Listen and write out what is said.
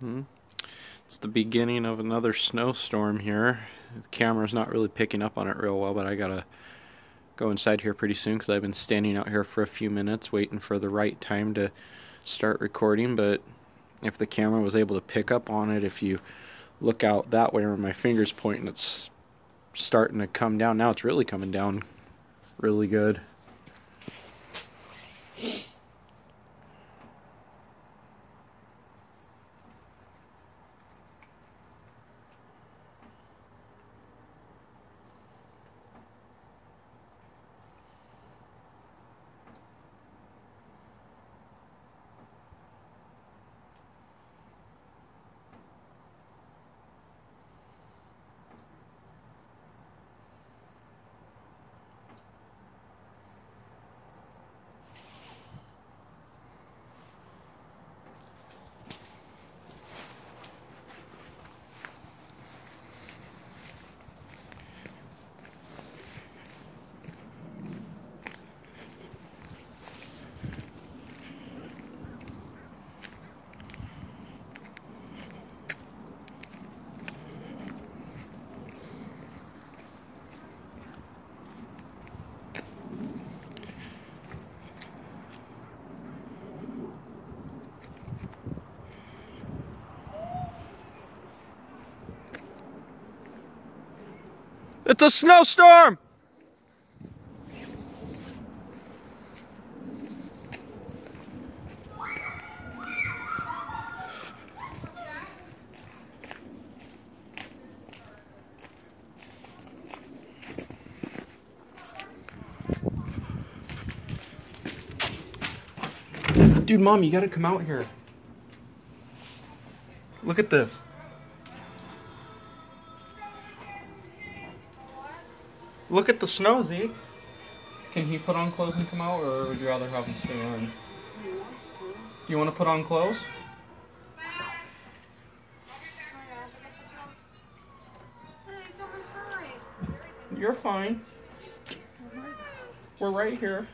It's the beginning of another snowstorm here. The camera's not really picking up on it real well, but I gotta go inside here pretty soon because I've been standing out here for a few minutes waiting for the right time to start recording. But if the camera was able to pick up on it, if you look out that way where my finger's pointing, it's starting to come down. Now it's really coming down really good. It's a snowstorm! Dude, Mom, you gotta come out here. Look at this. Look at the snow, Zeke. Can he put on clothes and come out, or would you rather have him stay in? Do you want to put on clothes? You're fine. We're right here.